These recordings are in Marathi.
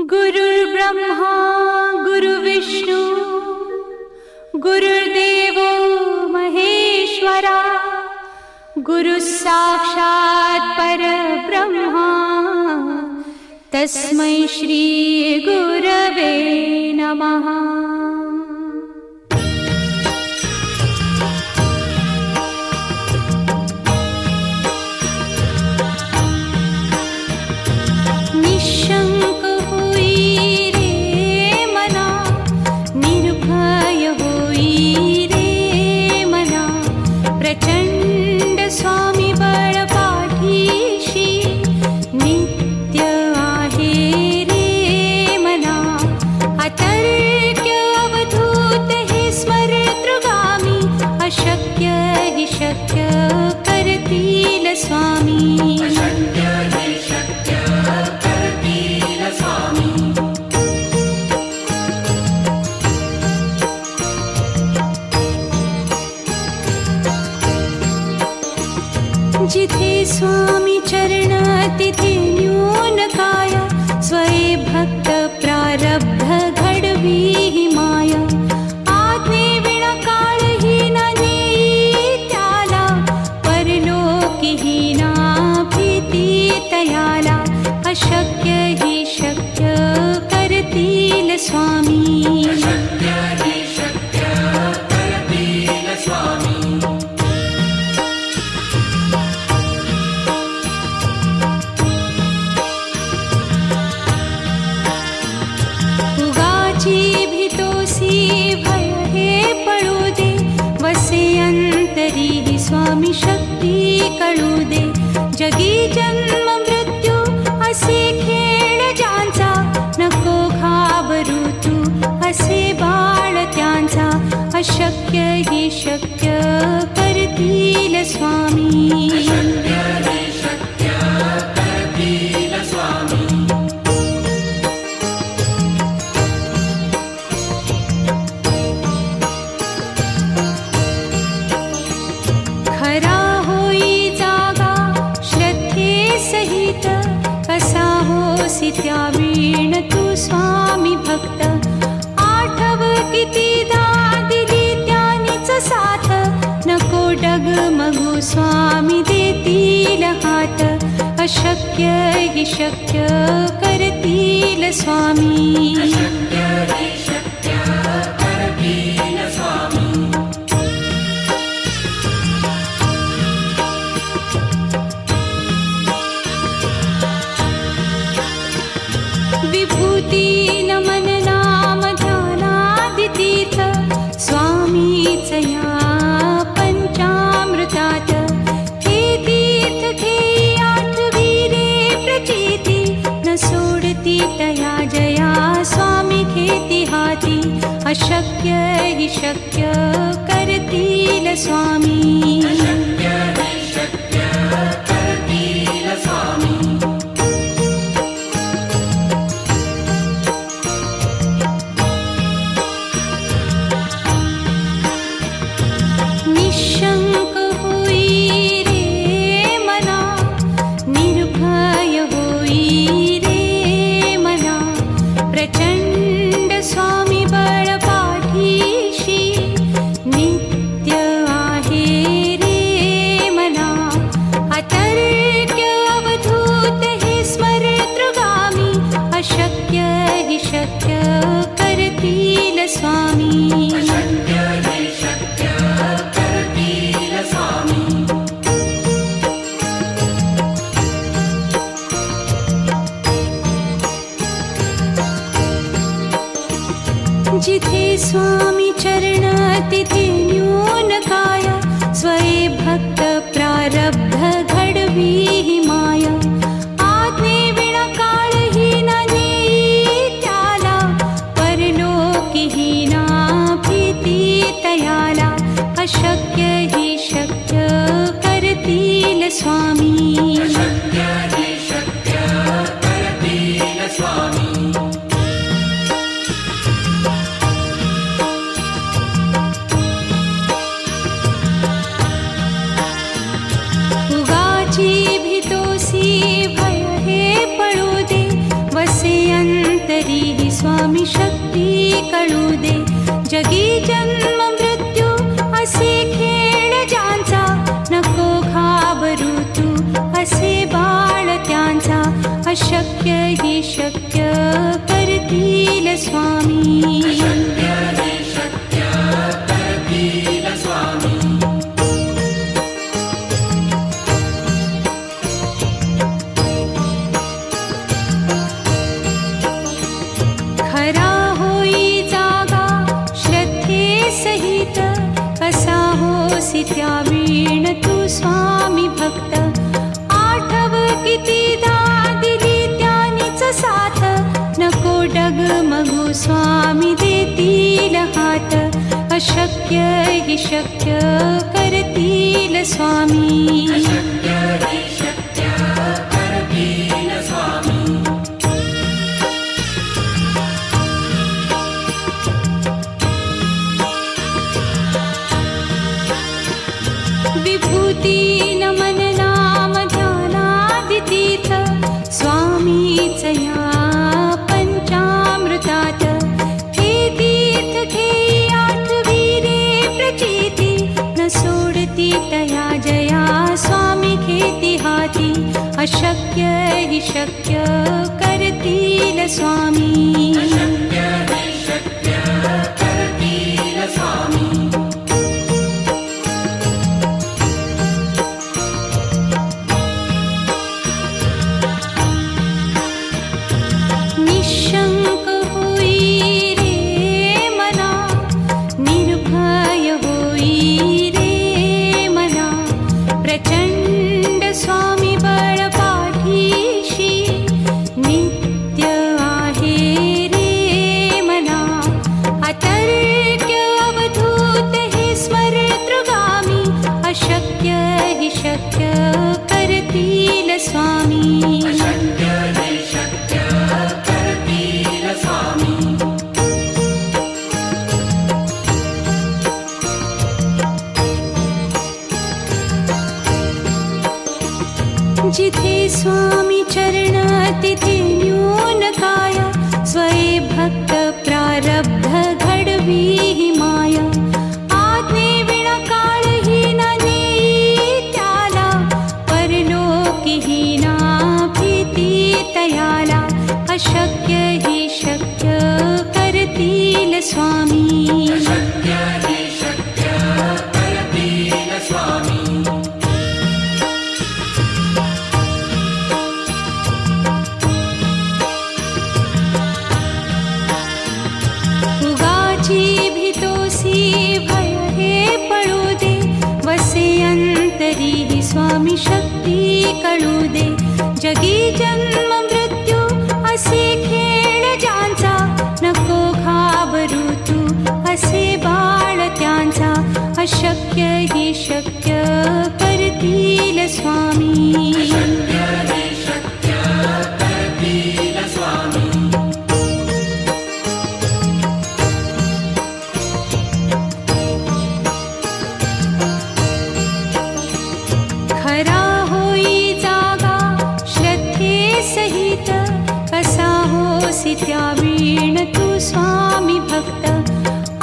गुरुर्ब्रह्मा गुरुर्विष्णू गुरुर्देवो महेश्वरा गुरुः साक्षात् परब्रह्मा तस्मै श्री गुरवे नमः। जिथे स्वामी चरण तिथे न्यून काय स्वये भक्त प्रारब्ध घडवी ही माया आज्ञे विना काळही न नेई त्याला परलोकी ही ना भीती तयाला अशक्य ही शक्य करतील स्वामी। स्वामी शक्ती कळू दे जगी जन्म मृत्यू असे खेळ ज्यांचा नको घाबरू तू असे बाळ त्यांचा अशक्य ही शक्य करतील स्वामी। त्यावीण तू स्वामी भक्त आठव कितीदा दिली त्यानीच साथ नको डगमगू स्वामी देतील हात अशक्य ही शक्य करतील स्वामी। विभूती नमन नाम ध्यानादितीर्थ स्वामीच या पंचामृतात हे तीर्थ घेई आठवी रे प्रचिती न सोडती तया जया स्वामी घेती हाती अशक्य ही शक्य करतील स्वामी। निशंक होई रे मना निर्भय होई रे मना प्रचंड स्वामी बळ पाठीशी नित्य आहे रे मना अतर्क्य अवधूत हे स्मरतृगामी अशक्य ही शक्य करतील स्वामी। जिथे स्वामी चरण तिथे न्यून काय स्वये भक्त प्रारब्ध घडवी ही माया आज्ञे विना काळही न नेई त्याला परलोकी ही ना भीती तयाला अशक्य ही शक्य करतील स्वामी। स्वामी शक्ती कळू दे. जगी जन्म मृत्यू असे खेळ ज्यांचा, नको घाबरू तू असे बाळ त्यांचा. अशक्य ही शक्य करतील स्वामी. खरा होई जागा श्रद्धे सहित, कसा होसी त्या वीण तू स्वामी भक्त. आठव कितीदा दिली त्यानीच साथ, नको डगमगू स्वामी देतील हात. अशक्य ही शक्य करतील स्वामी. विभूती नमन नाम ध्यानादितीर्थ, स्वामीच या पंचामृतात. हे तीर्थ घेई आठवी रे प्रचिती, न सोडती तया जया स्वामी घेती हाती. अशक्य हि शक्य करतील स्वामी. निशंक होई रे मना, निर्भय होई रे मना. प्रचंड स्वामी बळ पाठीशी, नित्य आहे रे मना. अतर्क्य अवधूत हे स्मरतृगामी, अशक्य हि शक्य करतील स्वामी. जिथे स्वामी चरण तिथे न्यून काय, स्वये भक्त प्रारब्ध घडवी ही माया. आज्ञे विना काळही न नेई त्याला, परलोकी ही ना भीती तयाला. अशक्य ही शक्य करतील स्वामी. भीतोसी भय हे पळू दे, वसे अंतरी ही स्वामी शक्ती कळू दे. जगी जन्म मृत्यू असे खेळ ज्यांचा, नको घाबरू तू असे बाळ त्यांचा. अशक्य ही शक्य करतील स्वामी. खरा होई जागा श्रद्धे सहित, कसा होसी त्या वीण तू स्वामी भक्त.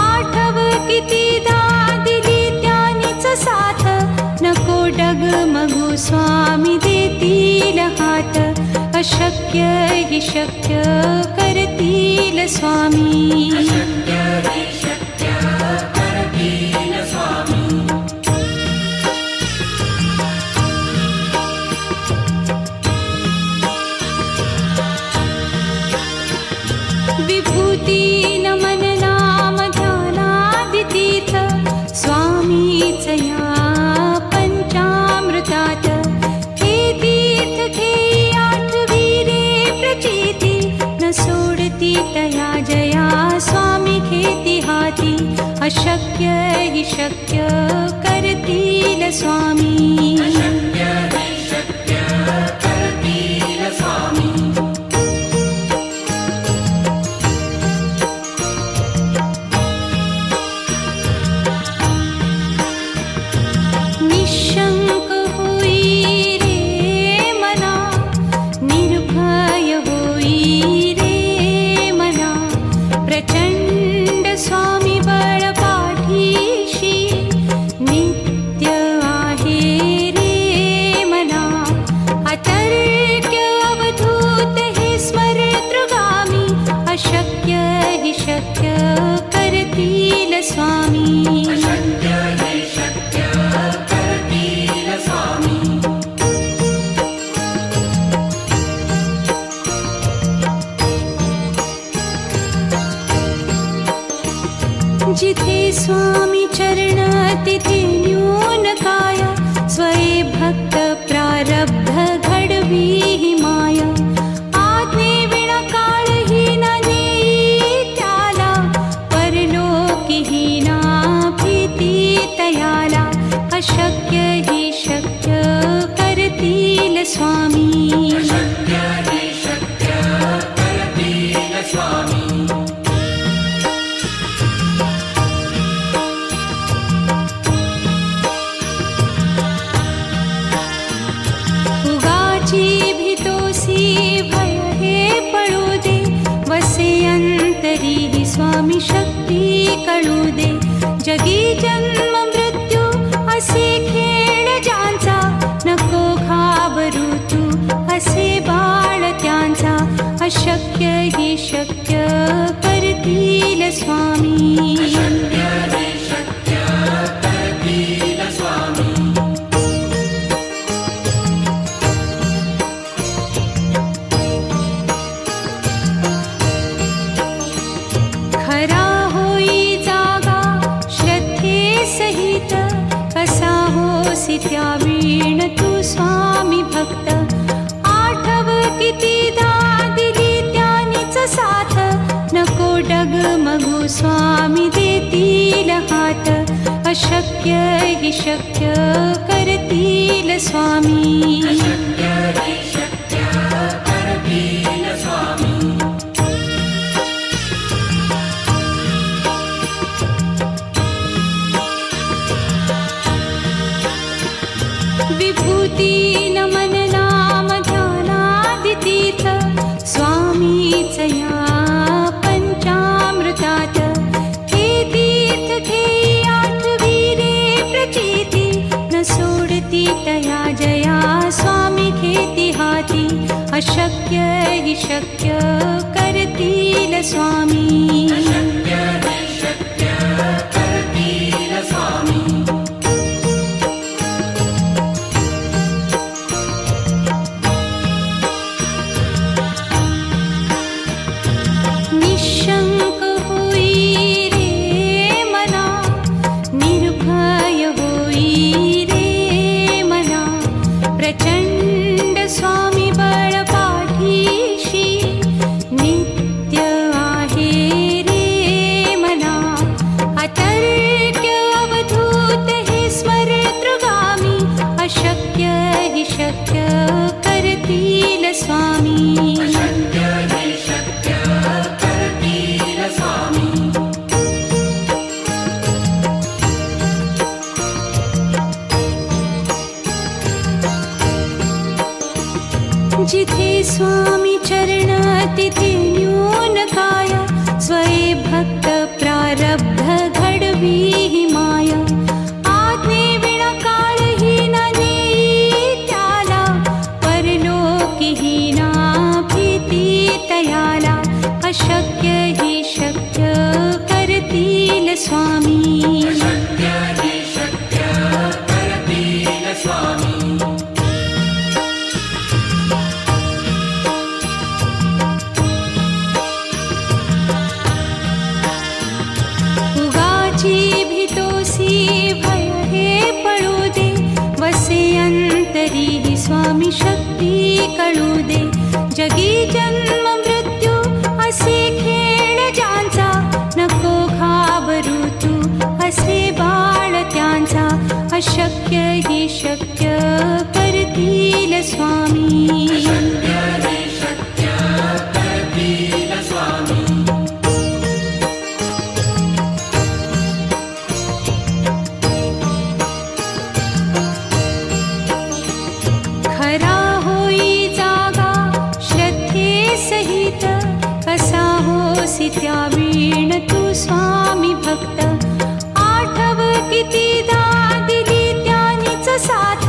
आठव कितीदा दिली त्यानीच साथ, नको डगमगू स्वामी देतील हात. अशक्य हि शक्य करतील स्वामी. विभूती नमन नाम ध्यानादितीर्थ, स्वामीच या पंचामृतात. हे तीर्थ घेई आठवी रे प्रचिती, न सोडती तया जया स्वामी घेती हाती. अशक्य हि शक्य करतील स्वामी. निशंक होई रे मना, निर्भय होई रे मना. अशक्य हि शक्य करतील स्वामी. अशक्य हि शक्य करतील स्वामी. जिथे स्वामी चरण तिथे न्यून काय. स्वये भक्त प्रारब्ध घडवी हि माया. आज्ञे विना काळही न नेई त्याला. परलोकीही ना भीती तयाला. अशक्य हि शक्य करतील स्वामी. अशक्य हि शक्य करतील स्वामी. भय हे पळू दे. वसे अंतरी ही स्वामी शक्ती कळू दे. जगी जन्म मृत्यू असे खेळ ज्यांचा. नको घाबरू तू असे बाळ त्यांचा. अशक्य हि शक्य करतील स्वामी. अशक्य हि शक्य करतील स्वामी. खरा होई जागा श्रद्धे सहित. कसा होसी त्या वीण तू स्वामी भक्त. आठव कितीदा दिली त्यानीच साथ. नको डगमगू स्वामी देतील हात. अशक्य हि शक्य करतील स्वामी. अशक्य हि शक्य करतील स्वामी. विभूती नमन नाम ध्यानादितीर्थ. स्वामीच या पंचामृतात. हे तीर्थ घेई आठवी रे प्रचिती. न सोडती तया जया स्वामी घेती हाती. अशक्य हि शक्य करतील स्वामी. अशक्य हि शक्य करतील स्वामी. निशंक होई रे मना. निर्भय होई रे मना. प्रचंड स्वामी बळ पाठीशी. नित्य आहे रे मना. अतर्क्य अवधूत हे स्मरतृगामी. अशक्य हि शक्य करतील स्वामी. अशक्य हि शक्य करतील स्वामी. जिथे स्वामी चरण तिथे न्यून काय. स्वये भक्त प्रारब्ध घडवी हि माया. आज्ञे विना काळही न नेई त्याला. परलोकीही ना भीती तयाला. अशक्य हि शक्य करतील स्वामी. अशक्य हि शक्य करतील स्वामी. उगाची भीतोसी भय हे पळू दे. वसे अंतरी ही स्वामी शक्ती कळू दे. जगी जन्म मृत्यू असे खेळ ज्यांचा. नको घाबरू तू असे बाळ त्यांचा. अशक्य हि शक्य करतील स्वामी. अशक्य हि शक्य करतील स्वामी. खरा होई जागा श्रद्धे सहित. कसा होसी त्या वीण तू स्वामी भक्त. आठव कितीदा दिली त्यानीच साथ.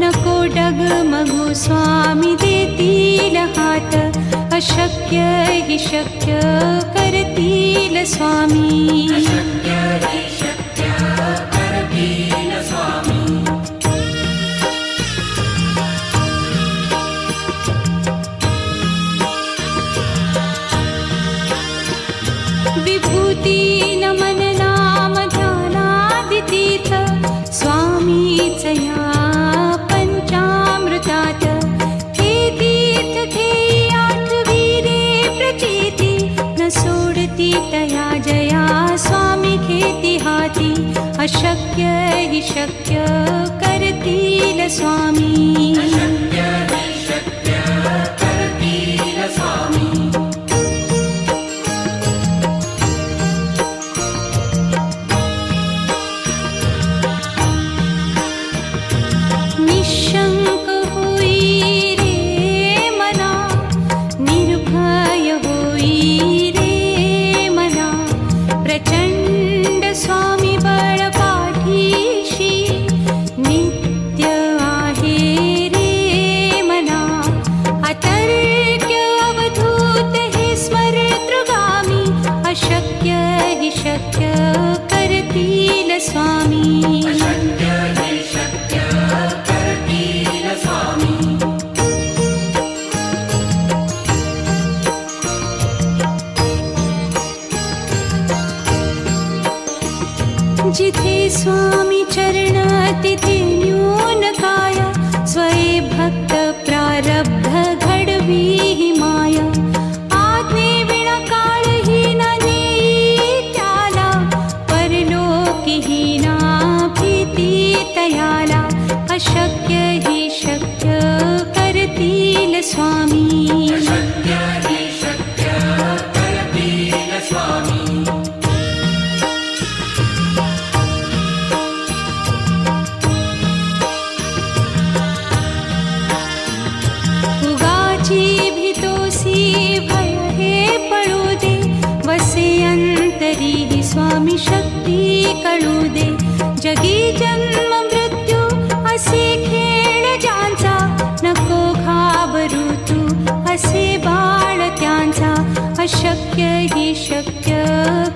नको डगमगू स्वामी देतील हात. अशक्य हि शक्य करतील स्वामी. अशक्य हि शक्य करतील स्वामी. विभूती नमन नाम ध्यानादितीर्थ स्वामीच या पंचामृतात. हे तीर्थ घेई आठवीरे प्रचिती न सोडती तया जया स्वामी घेती हाती. अशक्य हि शक्य करतील स्वामी. अशक्य हि शक्य करतील स्वामी. निशंक होई रे मना, निर्भय होई रे मना. प्रचंड स्वामी बळ पाठीशी नित्य आहे रे मना. अतर्क्य अवधूत हे स्मरतृगामी. अशक्य हि शक्य करतील स्वामी. अशक्य हि शक्य करतील स्वामी. जिथे स्वामी चरण तिथे न्यून काय. स्वये भक्त प्रारब्ध घडवी हि माया. आज्ञे विना काळही न नेई त्याला. परलोकी हि ना भीती तयाला. अशक्य हि शक्य करतील स्वामी. अशक्य हि शक्य करतील स्वामी. उगाची भीतोसी भय हे पळू दे. वसे अंतरी ही स्वामी शक्ती कळू दे. जगी जन्म मृत्यू असे खेळ ज्यांचा. नको घाबरू तू असे बाळ त्यांचा. अशक्य हि शक्य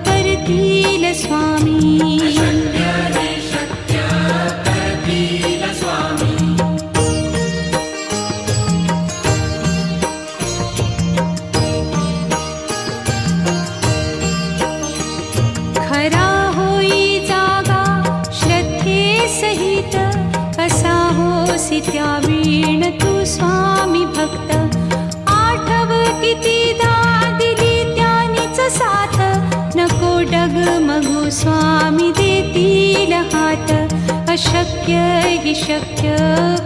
करतील स्वामी. अशक्य हि शक्य करतील स्वामी. खरा होई जागा श्रद्धे सहित. कसा होसी त्या वीण तू स्वामी भक्त. आठव कितीदा दिली त्यानीच साथ. नको डगमगू स्वामी देतील हात. अशक्य हि शक्य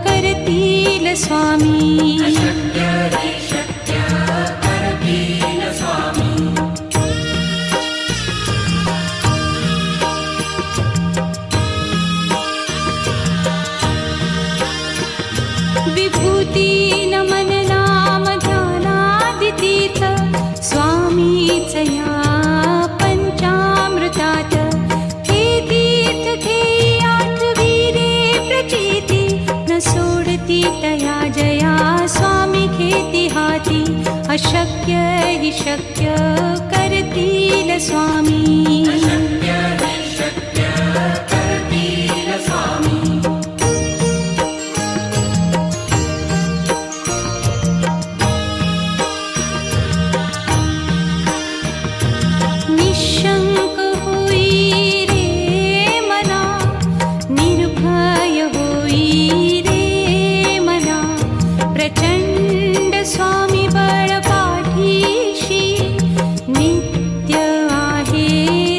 करतील स्वामी. अशक्य हि शक्य करतील स्वामी. विभूती नमन नाम ध्यानादितीर्थ स्वामीच या पंचामृतात. हे तीर्थ घेई आठवीरे प्रचिती न सोडती तया जया स्वामी घेती हाती. अशक्य हि शक्य करतील स्वामी. अशक्य हि शक्य करतील स्वामी. निशंक होई रे मना, निर्भय होई रे मना. प्रचंड स्वामी बळ पाठीशी नित्य आहे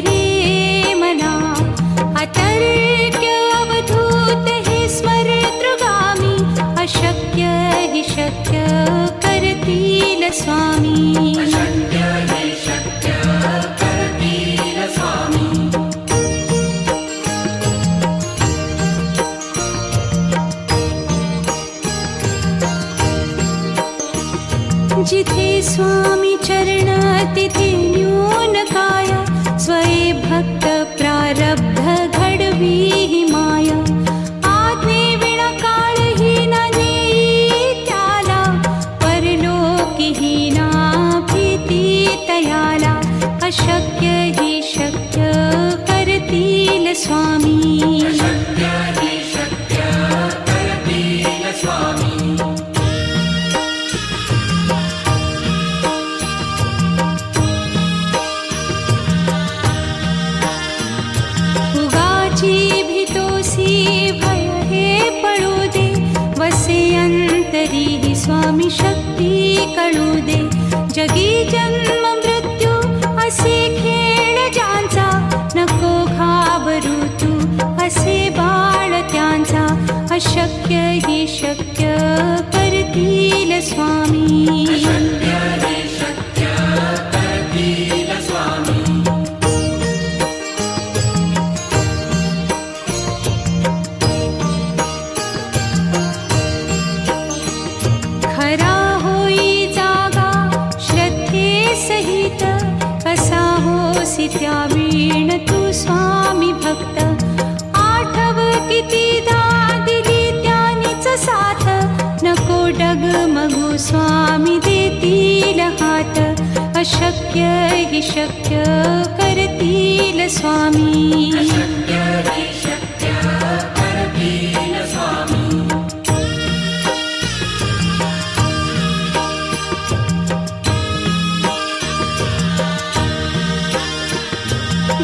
अशक्य हि शक्य करतील स्वामी शक्य हि शक्य करतील स्वामी उगाची भीतोसी भय हे पळू दे वसे अंतरी ही स्वामी शक्ती कळू दे जगी जन्म मृत्यू असे खेळ ज्यांचा नको घाबरू तू असे बाळ त्यांचा अशक्य हि शक्य करतील स्वामी शक्य हि शक्य करतील स्वामी खरा होई जागा श्रद्धे सहित कसा होसी त्या वीण तू स्वामी भक्त आठव कितीदा दिली त्यानीच साथ नको डगमगू स्वामी देतील हात अशक्य हि शक्य करतील स्वामी शक्य हि शक्य करतील स्वामी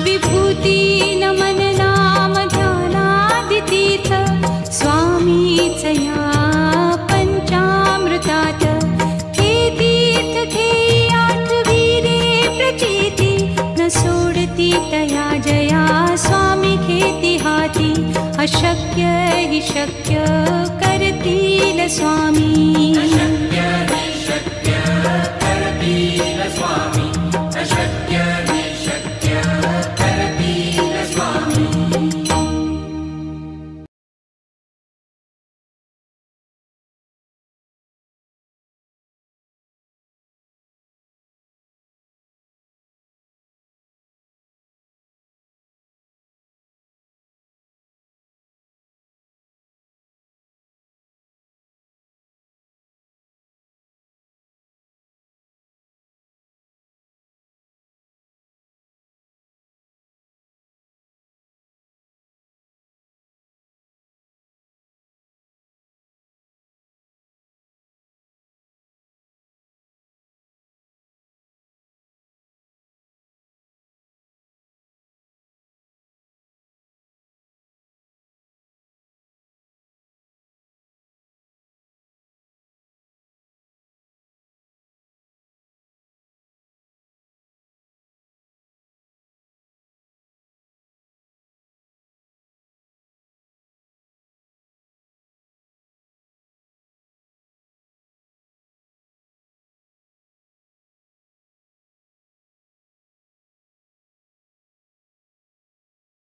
विभूती नमन नाम ध्यानादितीर्थ स्वामीच या पंचामृतात हे तीर्थ घेई आठवी रे प्रचिती न सोडती तया जया स्वामी घेती हाती अशक्य हि शक्य करतील स्वामी शक्य हि शक्य करतील स्वामी